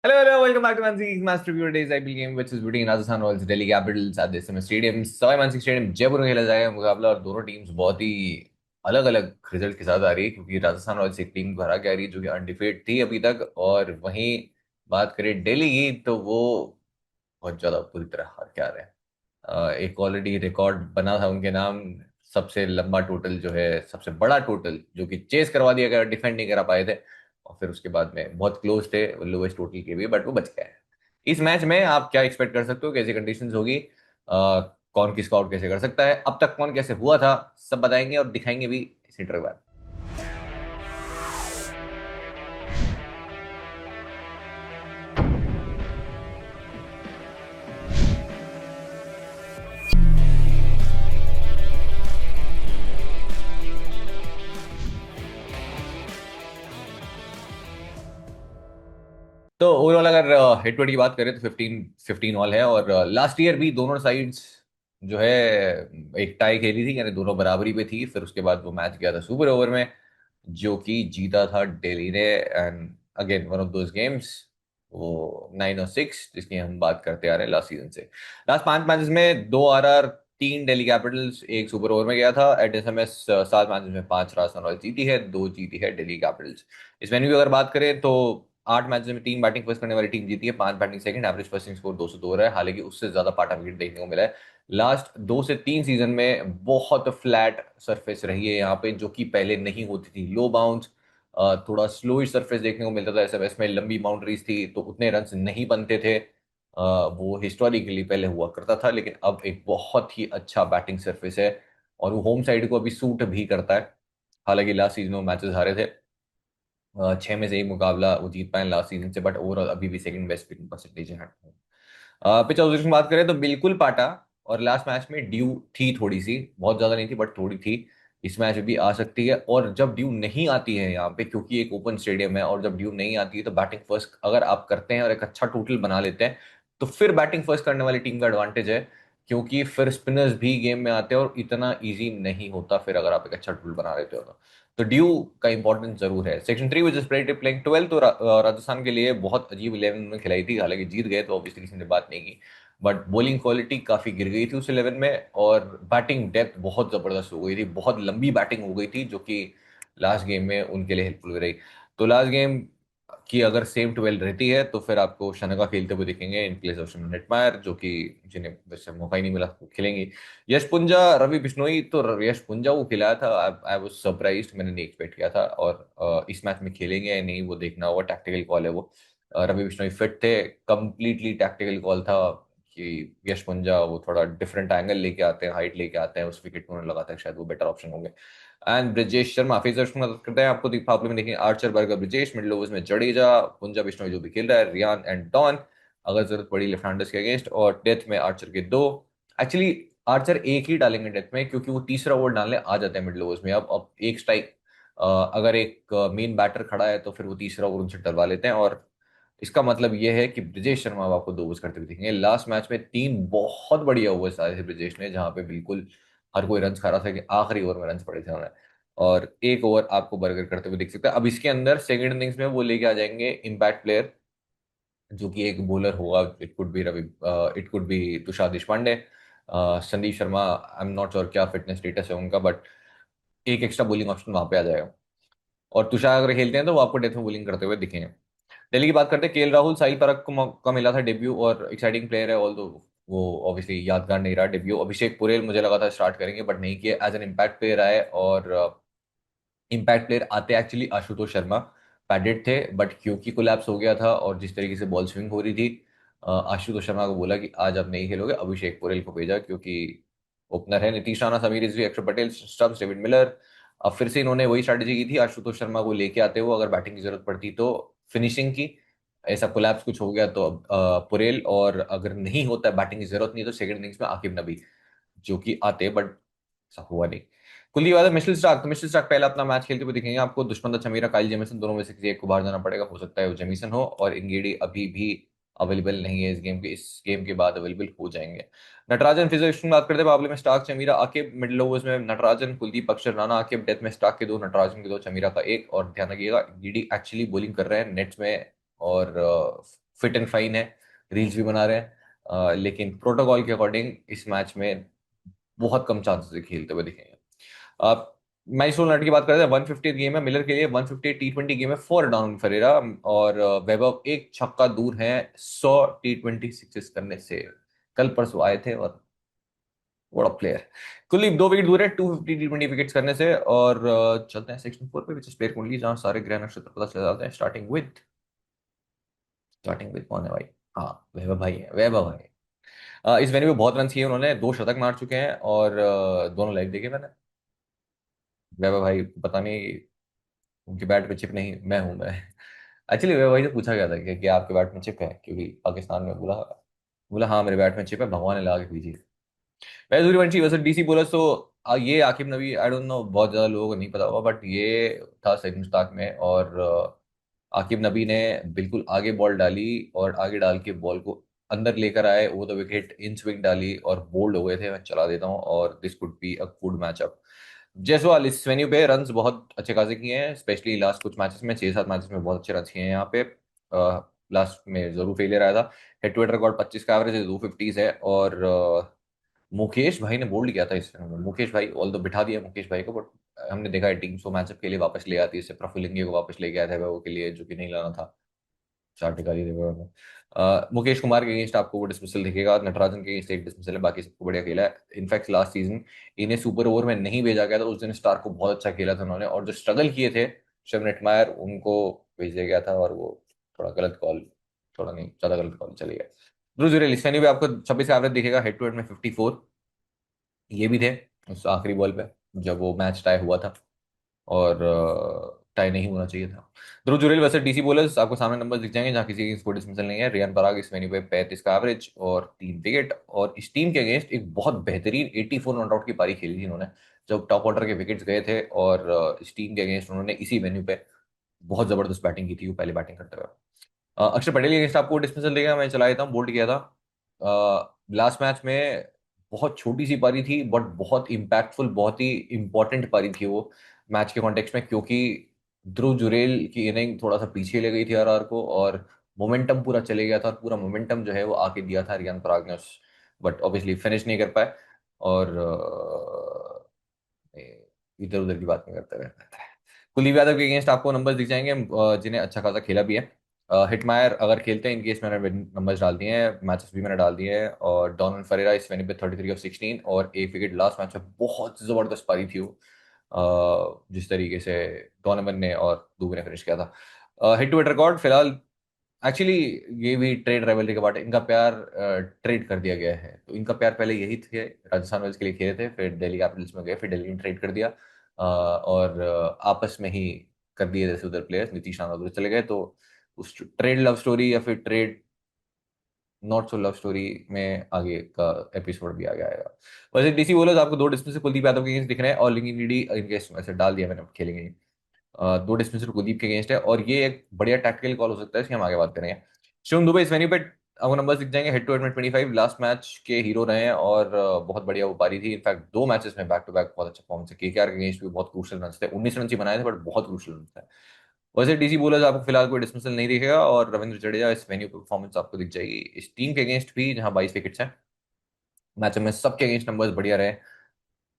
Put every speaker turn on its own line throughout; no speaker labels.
Hello, hello, welcome back to Mansi's Master Review. Today's IPL game, which is between Rajasthan Royals, Delhi Capitals at the SMA Stadium. Sawai Mansingh stadium Jaipur में खेला जाएगा मुकाबला और दोनों teams बहुत ही अलग अलग रिजल्ट के साथ आ रही है क्योंकि राजस्थान रॉयल्स एक टीम को हरा के आ रही है जो कि अनडिफीटेड थी अभी तक और वहीं बात करें दिल्ली की तो वो बहुत ज्यादा बुरी तरह हार के आ रहे हैं। एक ऑलरेडी रिकॉर्ड बना था उनके नाम, सबसे लंबा टोटल जो है, सबसे बड़ा टोटल जो कि चेस करवा दिया गया, डिफेंड नहीं करा पाए थे और फिर उसके बाद में बहुत क्लोज थे लोवेस्ट टोटल के भी, बट वो बच गए। इस मैच में आप क्या एक्सपेक्ट कर सकते हो, कैसी कंडीशंस होगी, कौन किसको आउट कैसे कर सकता है, अब तक कौन कैसे हुआ था, सब बताएंगे और दिखाएंगे भी इसी इंटरव्यू में। तो ओवरऑल अगर हिट ट्वेंटी की बात करें तो 15 15 ऑल है और लास्ट ईयर भी दोनों साइड्स जो है एक टाई खेली थी, यानी दोनों बराबरी पे थी। फिर उसके बाद वो मैच गया था सुपर ओवर में जो कि जीता था दिल्ली ने। And again one of those games, वो 9 और 6 जिसकी हम बात करते आ रहे हैं लास्ट सीजन से। लास्ट 5 मैचेस में 2 RR, 3 दिल्ली कैपिटल्स, एक सुपर ओवर में गया था। एट SMS 7 मैचेस में 5 राजस्थान रॉयल्स जीती है, 2 जीती है दिल्ली कैपिटल्स। इस वेन्यू की अगर बात करें तो 8 मैचेस में 3 बैटिंग फर्स्ट करने वाली टीम जीती है, 5 बैटिंग सेकंड, एवरेज फर्स्टिंग स्कोर 202 रहा है। हालांकि उससे ज्यादा पाटा विकेट देखने को मिला है लास्ट 2 से 3 सीजन में। बहुत फ्लैट सरफेस रही है यहाँ पे जो कि पहले नहीं होती थी। लो बाउंस, थोड़ा स्लोइश सरफेस देखने को मिलता था। SMS में लंबी बाउंड्रीज थी तो उतने रन नहीं बनते थे। वो हिस्टोरिकली पहले हुआ करता था, लेकिन अब एक बहुत ही अच्छा बैटिंग सरफेस है और वो होम साइड को अभी सूट भी करता है। हालांकि लास्ट सीजन में मैचेस हारे थे, 6 में से एक मुकाबला वो जीत पाए लास्ट सीजन से, बट ओवरऑल अभी भी सेकंड बेस्ट विनिंग परसेंटेज है। पिच ऑब्जर्वेशन की बात करें तो बिल्कुल पाटा, और लास्ट मैच में ड्यू थी थोड़ी सी, बहुत ज्यादा नहीं थी बट थोड़ी थी। इस मैच में भी आ सकती है, और जब ड्यू नहीं आती है यहाँ पे क्योंकि एक ओपन स्टेडियम है, और जब ड्यू नहीं आती है तो बैटिंग फर्स्ट अगर आप करते हैं और एक अच्छा टोटल बना लेते हैं तो फिर बैटिंग फर्स्ट करने वाली टीम का एडवांटेज है क्योंकि फिर स्पिनर्स भी गेम में आते हैं और इतना इजी नहीं होता फिर अगर आप एक अच्छा टोटल बना लेते हो तो ड्यू का इंपॉर्टेंस जरूर है। सेक्शन 3 विच इज प्लेइंग 12, तो राजस्थान के लिए बहुत अजीब 11 उन्होंने खिलाई थी। हालांकि जीत गए तो ऑब्वियसली किसी ने बात नहीं की, बट बॉलिंग क्वालिटी काफी गिर गई थी उस 11 में, और बैटिंग डेप्थ बहुत जबरदस्त हो गई थी, बहुत लंबी बैटिंग हो गई थी जो कि लास्ट गेम में उनके लिए हेल्पफुल रही। तो लास्ट गेम की अगर सेम 12 रहती है तो फिर आपको शनका खेलते हुए दिखेंगे इन प्लेस ऑफ नेटमायर, जो कि जिन्हें वैसे मौका ही नहीं मिला वो खेलेंगे। यश पुंजा, रवि बिश्नोई, तो यश पुंजा वो खिलाया था, आई वाज सरप्राइज्ड, मैंने नहीं एक्सपेक्ट किया था। और इस मैच में खेलेंगे या नहीं वो देखना होगा, टैक्टिकल कॉल है वो। रवि बिश्नोई फिट थे, कंप्लीटली टैक्टिकल कॉल था कि यश पुंजा वो थोड़ा डिफरेंट एंगल लेके आते हैं, हाइट लेके आते हैं उस विकेट को, उन्हें लगाता है शायद वो बेटर ऑप्शन होंगे। एंड ब्रिजेश शर्मा फेसर्स की मदद करते हैं, आपको पावले में देखेंगे Archer, burger, Brijesh, middle overs में जडेजा, पुंजा, बिश्नोई जो भी खेल रहा है, रियान एंड डॉन अगर जरूरत पड़ी लेफ्ट हैंडर्स के अगेंस्ट, और डेथ में आर्चर के दो। एक्चुअली आर्चर एक ही डालेंगे डेथ में क्योंकि वो तीसरा ओवर डालने आ जाते हैं मिडिल ओवर्स में। अब एक स्ट्राइक, अगर एक मेन बैटर खड़ा है तो फिर वो तीसरा ओवर उनसे डलवा लेते हैं, और इसका मतलब ये है कि ब्रिजेश शर्मा अब आपको 2 ओवर्स करते हुए दिखेंगे। लास्ट मैच में 3 बहुत बढ़िया ओवर्स डाले थे ब्रिजेश ने, जहां पे बिल्कुल हर कोई रन खा रहा था कि आखिरी ओवर में रन पड़े थे उन्हें, और एक ओवर आपको बर्गर करते हुए दिख सकता है। अब इसके अंदर सेकंड इनिंग्स में वो लेके आ जाएंगे इम्पैक्ट प्लेयर जो कि एक बॉलर होगा। It could be Ravi, it could be Tushar Deshpande, Sandeep Sharma, I am not sure क्या फिटनेस स्टेटस है उनका, बट एक एक्स्ट्रा बॉलिंग ऑप्शन वहां पे आ जाएगा। और तुषार अगर खेलते हैं तो वो आपको डेथ में बॉलिंग करते हुए दिखेंगे। दिल्ली की बात करते हैं, केएल राहुल, साई परख को मौका मिला था डेब्यू, और एक्साइटिंग प्लेयर है, ऑल वो ऑब्वियसली यादगार नहीं रहा डेब्यू। अभिषेक पुरेल मुझे लगा था स्टार्ट करेंगे बट नहीं किया, एज एन इम्पैक्ट प्लेयर आए, और इम्पैक्ट प्लेयर आते एक्चुअली आशुतोष शर्मा पैडेड थे, बट क्योंकि कोलैप्स हो गया था और जिस तरीके से बॉल स्विंग हो रही थी, आशुतोष शर्मा को बोला कि आज आप नहीं खेलोगे, अभिषेक पुरेल को भेजा क्योंकि ओपनर है। नीतीश राणा, समीर रिजवी, अक्षर पटेल, स्टम्स, डेविड मिलर। अब फिर से इन्होंने वही स्ट्रैटेजी की थी आशुतोष शर्मा को लेके आते हुए, अगर बैटिंग की जरूरत पड़ती तो फिनिशिंग की, ऐसा कोलैप्स कुछ हो गया तो अब पुरेल, और अगर नहीं होता बैटिंग की जरूरत नहीं तो सेकंड इनिंग्स में आकिब नबी जो कि आते, बट ऐसा हुआ नहीं। कुलदीप यादव, मिशेल स्टार्क, तो मिशेल स्टार्क पहले अपना मैच खेलते हुए दिखेंगे आपको। दुष्मंत चमीरा, काइल जेमिसन, दोनों में से किसी एक को बाहर जाना पड़ेगा, हो सकता है वो जेमिसन हो, और इंगेडी अभी भी अवेलेबल नहीं है इस गेम के बाद अवेलेबल हो जाएंगे। नटराजन फिजिक्स की बात करते हैं, मुकाबले में Starc, Chameera, Aqib, middle overs में नटराजन, कुलदीप, अक्षर, राणा, आकिब, डेथ में स्टार्क के दो, नटराजन के दो, चमीरा का एक। और ध्यान रखिएगा गिडी एक्चुअली बॉलिंग कर रहे हैं नेट्स में, और फिट एंड फाइन है, रील्स भी बना रहे हैं। लेकिन प्रोटोकॉल के अकॉर्डिंग इस मैच में बहुत कम चांसेस है खेलते हुए दिखेंगे। आप मैच रूल नट की बात करते हैं, 150 गेम है मिलर के लिए, 150 T20 गेम है फॉर डाउन फरेरा। और वैभव एक छक्का दूर है 100 T20 सिक्सेस करने से। कल परसों आए थे और बड़ा प्लेयर। कुलदीप 2 विकेट दूर है 250 T20 विकेट्स करने से। और चलते हैं सेक्शन 4 पे, विच इज प्लेयर कुंडली, जहां सारे ग्रह नक्षत्र पता चल जाते हैं। स्टार्टिंग विद कौन है भाई? हाँ, वैभव भाई है, वैभव भाई। इस वेन्यू में बहुत रन किए उन्होंने, 2 शतक मार चुके हैं और दोनों लेग देखे मैंने। वैभव भाई पता नहीं, उनके बैट में चिप नहीं, मैं हूं मैं। एक्चुअली वैभव भाई से पूछा गया था कि आपके बैट में चिप है, क्योंकि पाकिस्तान में बोला, बोला हाँ मेरे बैट में चिप है, भगवान ने लगा के भेजी। वैसे सूर्यवंशी वैसे डीसी बोला तो ये आकिब नबी, आई डोंट नो, बहुत ज्यादा लोगों को नहीं पता होगा, बट ये था सही मुश्ताक में। और आकिब नबी ने बिल्कुल आगे बॉल डाली और आगे डाल के बॉल को अंदर लेकर आए, वो द विकेट इन स्विंग डाली और बोल्ड हो गए थे। मैं चला देता हूँ और this could be a good matchup. Jaiswal इस वेन्यू पे रन्स बहुत अच्छे खासे किए हैं, स्पेशली लास्ट कुछ मैचेस में, 6-7 मैचेस में बहुत अच्छे रन किए हैं यहाँ पे। लास्ट में जरूर फेलियर आया था। हेड टू हेड रिकॉर्ड 25 का एवरेज है, 250 है। और मुकेश भाई ने बोल्ड किया था इस रन में। मुकेश भाई ऑल दो बिठा दिया मुकेश भाई को, बट हमने देखा है टीम सो मैचअप के लिए वापस ले आती है, इससे प्रफुल्लिंगे को वापस ले गया था वो के लिए, जो कि नहीं लाना था। चार टिकारी देवे में मुकेश कुमार के अगेंस्ट आपको वो डिसमिसल दिखेगा, नटराजन के अगेंस्ट एक डिसमिसल है, बाकी सबको बढ़िया खेला है। इनफैक्ट लास्ट सीजन इन्हें सुपर ओवर में नहीं भेजा गया था, उस दिन स्टार को बहुत अच्छा खेला था उन्होंने, और जो स्ट्रगल किए थे शिव नेटमायर, उनको भेज दिया गया था, और वो थोड़ा गलत कॉल, थोड़ा नहीं ज्यादा गलत कॉल चले गया। ध्रुव जुरेल इस वेन्यू पे आपको 26 का एवरेज दिखेगा, हेड टू हेड में 54 ये भी थे उस आखिरी बॉल पे जब वो मैच टाई हुआ था, और टाई नहीं होना चाहिए था। ध्रुव जुरेल वैसे डीसी बॉलर्स आपको सामने नंबर दिख जाएंगे, जहाँ किसी की स्कोर डिसमिसल नहीं है। रियान पराग इस वेन्यू पे 35 का एवरेज और 3 विकेट। और इस टीम के अगेंस्ट एक बहुत बेहतरीन 84 नॉट आउट की पारी खेली थी इन्होंने, जब टॉप ऑर्डर के विकेट्स गए थे। और इस टीम के अगेंस्ट उन्होंने इसी वेन्यू पे बहुत जबरदस्त बैटिंग की थी, वो पहले बैटिंग करते हुए। अक्षर पटेल के अगेंस्ट आपको डिस्मिसल देगा, मैं चला देता हूँ, बोल्ड किया था लास्ट मैच में। बहुत छोटी सी पारी थी बट बहुत इंपैक्टफुल, बहुत ही इंपॉर्टेंट पारी थी वो मैच के कॉन्टेक्स्ट में, क्योंकि ध्रुव जुरेल की इनिंग थोड़ा सा पीछे ले गई थी आरआर को, और मोमेंटम पूरा चले गया था, और पूरा मोमेंटम जो है वो आके दिया था रियान पराग ने, बट ऑब्वियसली फिनिश नहीं कर पाए। और इधर उधर की बात नहीं करते हुए, कुलदीप यादव के अगेंस्ट आपको नंबर्स दिख जाएंगे, जिन्हें अच्छा खासा खेला भी है। हिटमायर अगर खेलते हैं, इन केस मैंने नंबर्स डाल दिए हैं, मैचेस भी मैंने डाल दिए हैं। और डॉनन फरेरा इस वेन्यू पे 33 ऑफ 16 और 1 विकेट। लास्ट मैच में बहुत जबरदस्त पारी थी वो, जिस तरीके से डॉनवन ने और दुबे ने फिनिश किया था। हिट टू हिट रिकॉर्ड फिलहाल, एक्चुअली ये भी ट्रेड राइवलरी का पार्ट है, इनका प्यार ट्रेड कर दिया गया है। तो इनका प्यार पहले यही थे, राजस्थान रॉयल्स के लिए खेले थे, फिर दिल्ली कैपिटल्स में गए, फिर दिल्ली ने ट्रेड कर दिया। और आपस में ही कर दिए जैसे उधर प्लेयर्स, नीतीश राणा उधर चले गए, तो उस ट्रेड लव स्टोरी या फिर trade not so love story में आगे का एपिसोड भी आ गया आएगा। वैसे डीसी बोलर्स आपको 2 डिस्मिस से कुलदीप यादव के अगेंस्ट दिख रहे हैं, और लिंगी डी इनके वैसे डाल दिया मैंने, खेलेंगे नहीं। 2 डिस्मिसल कुलदीप के अगेंस्ट है, और ये एक बढ़िया टैक्टिकल कॉल हो सकता है, इसकी हम आगे बात करेंगे। शिवम दुबे इस वेन्यू पे आपको नंबर्स दिख जाएंगे, हेड टू हेड में 25, लास्ट मैच के हीरो रहे हैं, और बहुत बढ़िया वो पारी थी। इनफैक्ट 2 मैचेस में बैक टू बैक बहुत अच्छा परफॉर्मेंस है, केकेआर के अगेंस्ट भी बहुत क्रूशियल रन थे, 19 रन ही बनाए थे बट बहुत क्रूशियल रन थे। वैसे डीसी बोलर्स आपको फिलहाल कोई डिसमिसल नहीं दिखेगा, और रविंद्र जडेजा इस वेन्यू पे परफॉर्मेंस आपको दिख जाएगी। इस टीम के अगेंस्ट भी जहां 22 विकेट्स हैं मैच में, सबके अगेंस्ट नंबर्स बढ़िया रहे।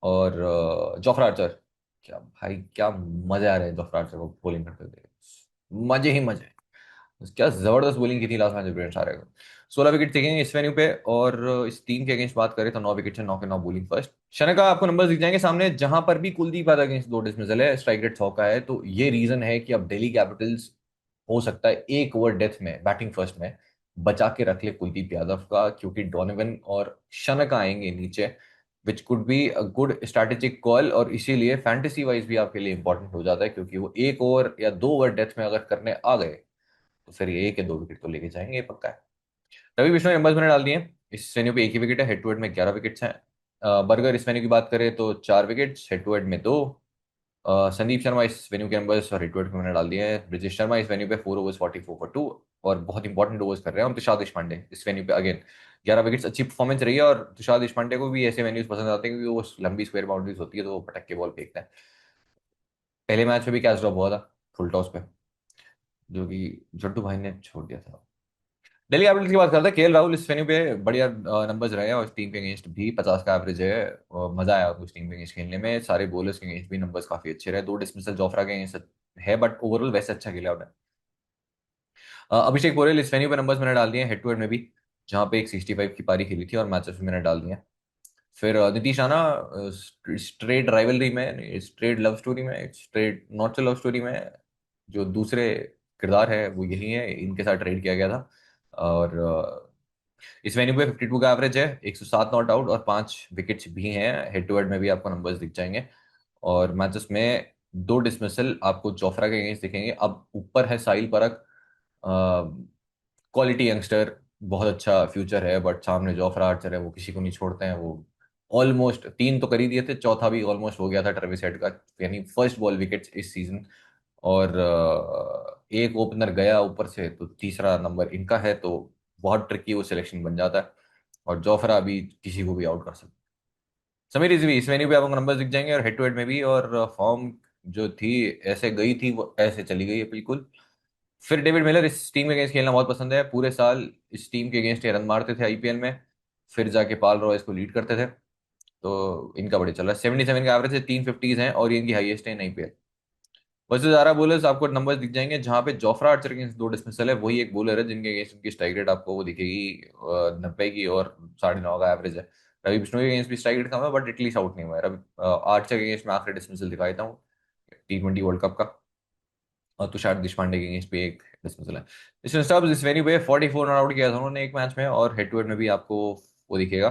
और जोफ्रा आर्चर, क्या भाई, क्या मजे आ रहे हैं जोफ्रा आर्चर को बॉलिंग करते हुए, मजे ही मजे। क्या जबरदस्त बॉलिंग की थी लास्ट मैच ब्रियन सारे को। 16 विकेट टेकिंग इस वेन्यू पे। और इस टीम के अगेंस्ट बात करें तो 9 विकेट है, 9 के 9 बॉलिंग फर्स्ट। शनका का आपको नंबर दिख जाएंगे सामने, जहां पर भी कुलदीप यादव अगेंस्ट 2 डिसमिसल है, स्ट्राइक रेट 100 का है। तो ये रीजन है कि अब दिल्ली कैपिटल्स हो सकता है एक ओवर डेथ में बैटिंग फर्स्ट में बचा के रख ले कुलदीप यादव का, क्योंकि डोनोवन और शनका आएंगे नीचे, which could be a good strategic call. और इसीलिए फैंटेसी वाइज भी आपके लिए इंपॉर्टेंट हो जाता है, क्योंकि वो एक ओवर या 2 ओवर डेथ में अगर करने आ गए तो फिर ये 1 या 2 विकेट तो लेके जाएंगे, ये पक्का है। रवि बिश्नोई नंबर्स मैंने डाल दिए, इस वेन्यू पे एक ही विकेट है, हेड टू हेड में 11 विकेट्स हैं। बर्गर इस वेन्यू की बात करें तो 4 विकेट्स, हेड टू हेड में 2। संदीप शर्मा इस वेन्यू के नंबर्स और हेड टू हेड में मैंने डाल दिए हैं। ब्रिजेश शर्मा इस वेन्यू पे 4 overs 44 for 2, और बहुत इंपॉर्टेंट ओवर्स कर रहे हैं। और तुषार देशपांडे इस वेन्यू पे अगेन 11 विकेट्स, अच्छी परफॉर्मेंस रही है। और तुषार देशपांडे को भी ऐसे वेन्यूज पसंद आते हैं, क्योंकि वो लंबी स्क्वायर बाउंड्रीज होती है तो वो पटक के बॉल फेंकता है। पहले मैच में भी कैच ड्रॉप हुआ था फुल टॉस पे, जो कि जट्टू भाई ने छोड़ दिया था। दिल्ली कैपिटल्स की बात करते हैं, केएल राहुल इस वेन्यू पे बढ़िया नंबर्स रहे हैं, और इस टीम के अगेंस्ट भी 50 का एवरेज है। मजा आया उस टीम के अगेंस्ट खेलने में, सारे बॉलर्स के अगेंस्ट भी नंबर्स काफी अच्छे रहे। 2 डिसमिसल जोफ्रा के अगेंस्ट है, बट ओवरऑल वैसे अच्छा खेला उन्होंने। अभिषेक पोरेल इस वेन्यू पे नंबर्स मैंने डाल दिए हैं हेड टू हेड में भी, जहाँ पे एक 65 की पारी खेली थी, और मैचेस भी मैंने डाल दिए हैं। फिर नीतीश राणा, स्ट्रेट राइवलरी में, स्ट्रेट लव स्टोरी में, straight not so love story में जो दूसरे किरदार है वो यही है, इनके साथ ट्रेड किया गया था। और इस वेन्यू पे 52 का एवरेज है, 107 नॉट आउट, और 5 विकेट्स भी हैं। हेड टू हेड में भी आपको नंबर्स दिख जाएंगे। और मैचेस में 2 डिसमिसल आपको जोफ्रा के अगेंस्ट दिखेंगे। अब ऊपर है साहिल परख, क्वालिटी यंगस्टर, बहुत अच्छा फ्यूचर है, बट सामने जोफ्रा आर्चर है, वो किसी को नहीं छोड़ते हैं। वो ऑलमोस्ट 3 तो कर ही दिए थे, चौथा भी ऑलमोस्ट हो गया था ट्रेविस हेड का, यानी फर्स्ट बॉल विकेट्स इस सीजन। और एक ओपनर गया ऊपर से, तो तीसरा नंबर इनका है, तो बहुत ट्रिकी वो सिलेक्शन बन जाता है। और जोफ्रा अभी किसी को भी आउट कर सकता है। समीर रिजवी इस वेन्यू पे आपको नंबर दिख जाएंगे, और हेड टू हेड में भी। और फॉर्म जो थी ऐसे गई थी, वो ऐसे चली गई है बिल्कुल। फिर डेविड मिलर, इस टीम के अगेंस्ट खेलना बहुत पसंद है, पूरे साल इस टीम के अगेंस्ट ये रन मारते थे आईपीएल में, फिर जाके पाल रॉयस को लीड करते थे। तो इनका बढ़िया चल रहा है, 77 का एवरेज है, 350s हैं, और ये इनकी हाईएस्ट है आईपीएल। वैसे ज्यादा बॉलर्स आपको नंबर्स दिख जाएंगे, जहां पे जोफ्रा आर्चर के 2 डिसमिसल है, वही एक बॉलर है जिनके अगेंस्ट उनकी स्ट्राइक रेट आपको वो दिखेगी 90 की, और 9.5 का एवरेज है। रवि बिश्नोई के अगेंस्ट भी स्ट्राइक रेट कम है, बट एटलीस्ट आउट नहीं हुआ है। रवि आर्चर के अगेंस्ट मैं आखिरी डिसमिसल दिखाई था हूँ T20 वर्ल्ड कप का। और तुषार देशपांडे के अगेंस्ट भी एक डिसमिसल है। इसमें सब इस वेन्यू पे 44 रन आउट किया था उन्होंने एक मैच में, और हेड टू हेड में भी आपको वो दिखेगा।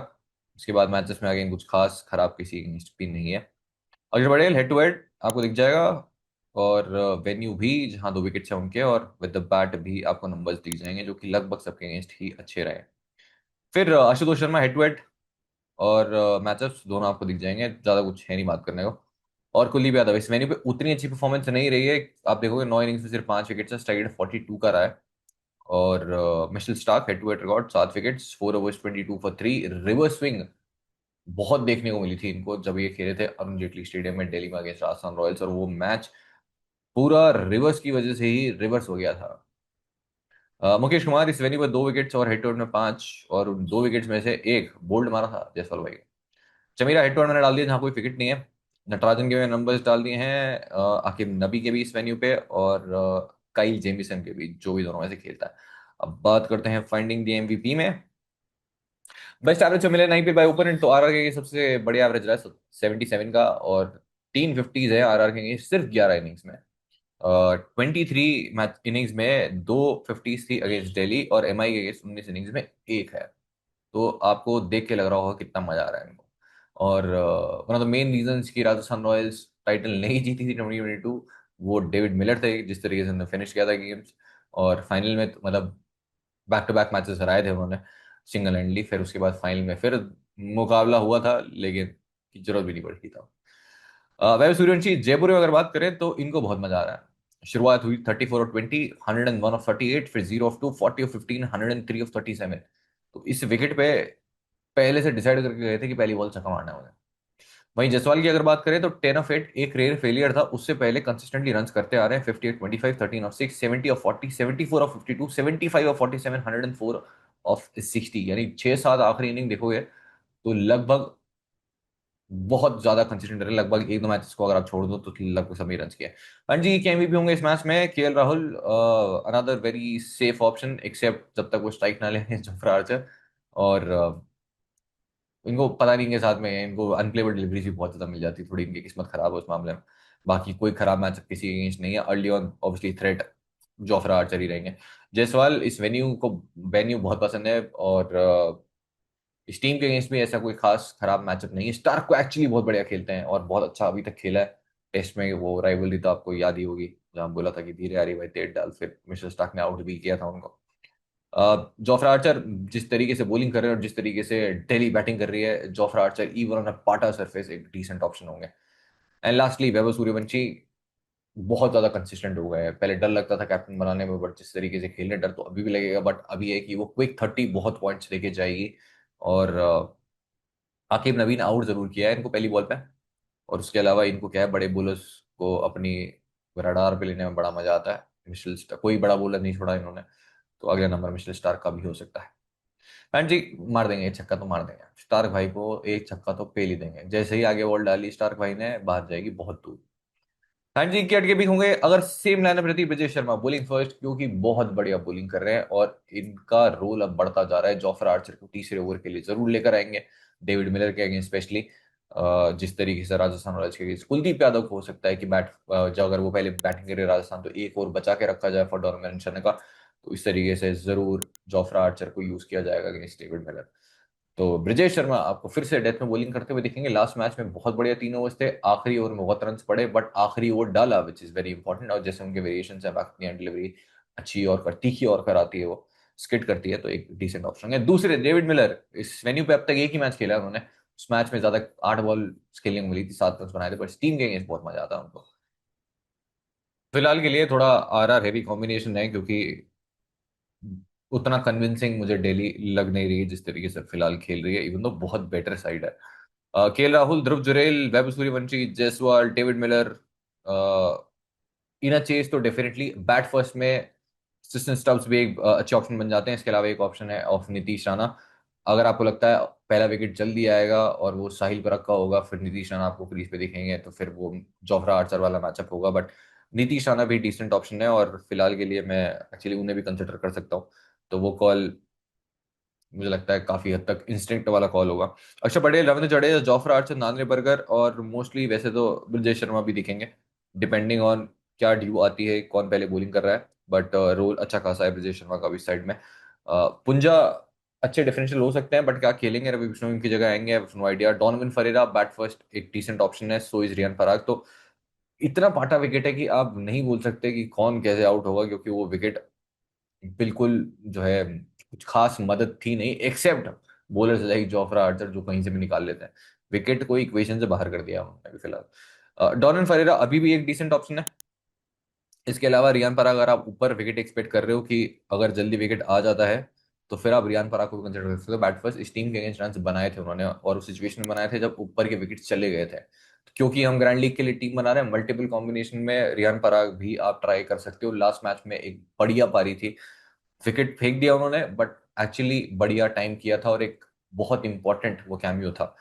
उसके बाद मैचेस में अगेन कुछ खास खराब किसी अगेंस्ट भी नहीं है। Axar Patel head to head आपको दिख जाएगा, और वेन्यू भी जहां 2 विकेट्स हैं उनके, और विद द बैट भी आपको नंबर्स दिख जाएंगे, जो कि लगभग सबके अगेंस्ट ही अच्छे रहे। फिर Ashutosh Sharma head to head, और मैचअप्स दोनों आपको दिख जाएंगे, ज्यादा कुछ है नहीं बात करने को। और कुलदीप यादव इस वेन्यू पे उतनी अच्छी परफॉर्मेंस नहीं रही है। आप देखोगे 9 इनिंग्स में सिर्फ 5 विकेट्स है, स्ट्राइक रेट 42 का रहा है। और Mitchell Starc head to head record 7 wickets, 4 overs 22 for 3, reverse swing बहुत देखने को मिली थी इनको जब ये खेले थे अरुण जेटली स्टेडियम में दिल्ली में अगेंस्ट राजस्थान रॉयल्स, और वो मैच पूरा रिवर्स की वजह से ही रिवर्स हो गया था। मुकेश कुमार इस वेन्यू पर 2 विकेट्स, और हेड टू हेड में 5, और उन 2 विकेट्स में से एक बोल्ड मारा था जायसवाल भाई। चमीरा हेड टू हेड मैंने डाल दिया जहाँ कोई विकेट नहीं है। नटराजन के मैंने नंबर्स डाल दिए हैं, आकिब नबी के भी इस वेन्यू पे, और काइल जेमिसन के भी, जो भी दोनों में से खेलता है। अब बात करते हैं फाइंडिंग द एमवीपी में। बेस्ट एवरेज जो मिले नहीं पे बाय ओपोनेंट, तो आरआर के सबसे बढ़िया एवरेज रहा है 77 का, और 350s है आरआर के सिर्फ 11 इनिंग्स में। 23 मैच इनिंग्स में 2 50s थी अगेंस्ट दिल्ली, और एमआई के अगेंस्ट 19 इनिंग्स में एक है। तो आपको देख के लग रहा होगा कितना मजा आ रहा है इनको। और one of the main reasons कि राजस्थान रॉयल्स टाइटल नहीं जीती थी 2022, वो डेविड मिलर थे, जिस तरीके से उन्होंने फिनिश किया था गेम्स। और फाइनल में तो मतलब बैक टू बैक मैचेस हराए थे उन्होंने सिंगल हैंडली, फिर उसके बाद फाइनल में फिर मुकाबला हुआ था, लेकिन की जरूरत भी नहीं पड़ी था। वैभव सूर्यवंशी जयपुर में अगर बात करें तो इनको बहुत मजा आ रहा है। शुरुआत हुई 34 और 20, 101 ऑफ 38, फिर 0 ऑफ 2, 40 ऑफ 15, 103 ऑफ 37। तो इस विकेट पे पहले से डिसाइड करके गए थे कि पहली बॉल छक्का मारना है उन्हें। वहीं जायसवाल की अगर बात करें तो 10 ऑफ 8 एक रेयर फेलियर था, उससे पहले कंसिस्टेंटली रन करते आ रहे हैं। 58 25, 13 of 6, 70 of 40, 74 of 52, 75 of 47, 104 of 60, यानी 6 7 आखिरी इनिंग देखोगे तो लगभग बहुत ज्यादा कंसिस्टेंट रहे। लगभग एक दो मैचेस को अगर आप छोड़ दो तो लगभग सभी रन किए। हाँ जी, के एमवीपी होंगे इस मैच में KL Rahul, another very safe option, except जब तक वो स्ट्राइक ना ले जोफ्रा आर्चर। और इनको पता नहीं, इनके साथ में इनको अनप्लेबल डिलीवरीज भी बहुत ज्यादा मिल जाती है, थोड़ी इनकी किस्मत खराब है उस मामले में। बाकी कोई खराब मैच किसी अगेंस्ट नहीं है। Early on obviously threat Jofra Archer ही रहेंगे। जायसवाल इस वेन्यू बहुत पसंद है, और इस टीम के अगेंस्ट भी ऐसा कोई खास खराब मैचअप नहीं है। स्टार्क को एक्चुअली बहुत बढ़िया खेलते हैं, और बहुत अच्छा अभी तक खेला है। टेस्ट में वो राइवलरी तो आपको याद ही होगी, जहां बोला था कि धीरे आ रही भाई तेज डाल, फिर मिशेल स्टार्क ने आउट भी किया था उनको। जोफ्रा आर्चर जिस तरीके से बॉलिंग कर रहे हैं और जिस तरीके से डेली बैटिंग कर रही है, Jofra Archer even on a पाटा सरफेस एक डिसेंट ऑप्शन होंगे। एंड लास्टली वैभव सूर्यवंशी बहुत ज्यादा कंसिस्टेंट हो गए हैं। पहले डर लगता था कैप्टन बनाने में, बट जिस तरीके से खेलने, डर तो अभी भी लगेगा, बट अभी है कि वो क्विक 30 बहुत पॉइंट्स लेके जाएगी। और आकिब नवीन आउट जरूर किया है इनको पहली बॉल पे। और उसके अलावा इनको क्या है, बड़े बॉलर्स को अपनी रडार पे लेने में बड़ा मजा आता है। कोई बड़ा बॉलर नहीं छोड़ा इन्होंने। तो अगला नंबर मिचेल स्टार्क का भी हो सकता है। एंड जी, मार देंगे एक छक्का तो मार देंगे, स्टार्क भाई को एक छक्का तो पेल ही देंगे, जैसे ही आगे बॉल डाली स्टार्क भाई ने बाहर जाएगी बहुत दूर। हाँ जी, के अटके भी होंगे अगर सेम लाइनअप रहती। ब्रिजेश शर्मा बॉलिंग फर्स्ट, क्योंकि बहुत बढ़िया बॉलिंग कर रहे हैं और इनका रोल अब बढ़ता जा रहा है। जॉफरा आर्चर को तीसरे ओवर के लिए जरूर लेकर आएंगे, डेविड मिलर के अगेंस्ट स्पेशली। जिस तरीके से राजस्थान रॉयल्स के अगेंस्ट कुलदीप यादव को हो सकता है कि जब अगर वो पहले बैटिंग करे राजस्थान, तो एक ओवर बचा के रखा जाए फॉर डोमिनेशन का। तो इस तरीके से जरूर जॉफरा आर्चर को यूज किया जाएगा अगेंस्ट डेविड मिलर। तो ब्रिजेश शर्मा आपको फिर से डेथ में बॉलिंग करते हुए दिखेंगे। लास्ट मैच में बहुत बढ़िया 3 ओवर्स थे, आखिरी ओवर में बहुत रन पड़े, बट आखिरी ओवर डाला, विच इज वेरी इंपॉर्टेंट। और जैसे उनके वेरिएशन है, बाकी एंड डिलीवरी अच्छी और तीखी और कराती है, वो स्किट करती है, तो एक डिसेंट ऑप्शन है। दूसरे डेविड मिलर, इस वेन्यू पे अब तक एक ही मैच खेला है उन्होंने। उस मैच में ज्यादा 8 बॉल खेलने को मिली थी, 7 रन बनाए थे, पर टीम के अगेंस्ट बहुत मजा आता है उनको। फिलहाल के लिए थोड़ा आर हैवी कॉम्बिनेशन है, क्योंकि उतना कन्विंसिंग मुझे डेली लग नहीं रही है जिस तरीके से फिलहाल खेल रही है, इवन तो बहुत बेटर साइड है। केएल राहुल, ध्रुव जुरैल, वैभव सूर्यवंशी, जायसवाल, डेविड मिलर, इन चेस तो डेफिनेटली बैट फर्स्ट में सिस्टन स्टब्स भी एक अच्छे ऑप्शन बन जाते हैं। इसके अलावा एक ऑप्शन है ऑफ नीतीश राणा। अगर आपको लगता है पहला विकेट जल्दी आएगा और वो साहिल पर रखा होगा, फिर नीतीश राणा आपको क्रीज पे दिखेंगे, तो फिर वो जोफ्रा आर्चर वाला मैचअप होगा। बट नीतीश राणा भी डिसेंट ऑप्शन है, और फिलहाल के लिए मैं एक्चुअली उन्हें भी कंसिडर कर सकता हूँ। तो वो कॉल मुझे लगता है काफी हद तक इंस्टिंक्ट वाला कॉल होगा। Axar Patel, Ravindra Jadeja, Jofra Archer, Nandre Burger, और मोस्टली वैसे तो ब्रिजेश शर्मा भी दिखेंगे, डिपेंडिंग ऑन क्या ड्यू आती है, कौन पहले बॉलिंग कर रहा है। बट रोल अच्छा खासा है ब्रिजेश शर्मा का भी साइड में। पुंजा अच्छे डिफरेंशियल हो सकते हैं, बट क्या खेलेंगे, रवि बिश्नोई उनकी जगह आएंगे, no idea. Donovan Ferreira bat first एक डिसेंट ऑप्शन है, सो इज रियान पराग। तो इतना पाटा विकेट है कि आप नहीं बोल सकते कि कौन कैसे आउट होगा, क्योंकि वो विकेट बिल्कुल जो है कुछ खास मदद थी नहीं, except bowlers like Jofra Archer जो कहीं से भी निकाल लेते हैं। विकेट को इक्वेशन से बाहर कर दिया उन्होंने अभी फिलहाल। डॉनन फरेरा अभी भी एक डिसेंट ऑप्शन है। इसके अलावा रियान पराग, अगर आप ऊपर विकेट एक्सपेक्ट कर रहे हो कि अगर जल्दी विकेट आ जाता है, तो फिर आप रियान पराग को कंसिडर कर सकते हो। बैट फर्स्ट इस टीम के अगेंस्ट रन बनाए थे उन्होंने, और उस सिचुएशन में बनाए थे जब ऊपर के विकेट चले गए थे। तो क्योंकि हम ग्रैंड लीग के लिए टीम बना रहे हैं, मल्टीपल कॉम्बिनेशन में रियान पराग भी आप ट्राई कर सकते हो। लास्ट मैच में एक बढ़िया पारी थी, विकेट फेंक दिया उन्होंने, बट एक्चुअली बढ़िया टाइम किया था, और एक बहुत इंपॉर्टेंट वो कैमियो था।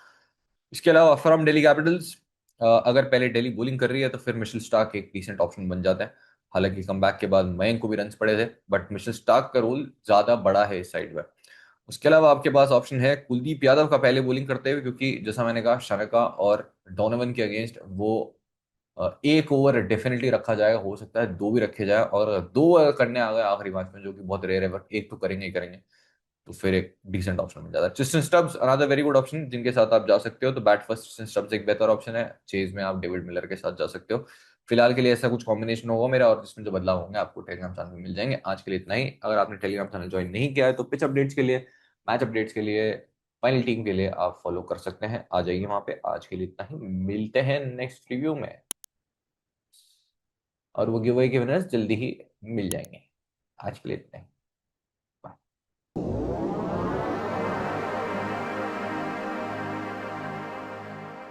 इसके अलावा फ्रॉम दिल्ली कैपिटल्स, अगर पहले दिल्ली बॉलिंग कर रही है, तो फिर मिशेल स्टार्क एक डिसेंट ऑप्शन बन जाता है। हालांकि कमबैक के बाद मयंक को भी रन पड़े थे, बट मिशेल स्टार्क का रोल ज्यादा बड़ा है इस साइड में। उसके अलावा आपके पास ऑप्शन है कुलदीप यादव का पहले बॉलिंग करते हुए, क्योंकि जैसा मैंने कहा शनका और डोनोवन के अगेंस्ट वो एक ओवर डेफिनेटली रखा जाएगा, हो सकता है दो भी रखे जाए, और दो अगर करने आ गए आखिरी मैच में, जो कि बहुत रेयर है, बट एक तो करेंगे ही करेंगे, तो फिर एक डिसेंट ऑप्शन मिल जाता है। Tristan Stubbs another very good option जिनके साथ आप जा सकते हो। तो बैट फर्स्ट क्रिस्टन स्टब्स एक बेहतर ऑप्शन है, चेज में आप डेविड मिलर के साथ जा सकते हो। फिलहाल के लिए ऐसा कुछ कॉम्बिनेशन होगा मेरा, और जिसमें जो बदलाव होंगे आपको टेलीग्राम चैनल में मिल जाएंगे। आज के लिए इतना ही। अगर आपने टेलीग्राम चैनल ज्वाइन नहीं किया है, तो पिच अपडेट्स के लिए, मैच अपडेट्स के लिए, फाइनल टीम के लिए आप फॉलो कर सकते हैं, आ जाइए वहां पे। आज के लिए इतना ही, मिलते हैं नेक्स्ट रिव्यू में, और वो गिव अवे के विनर्स जल्दी ही मिल जाएंगे। आज के लिए इतना ही। Bye.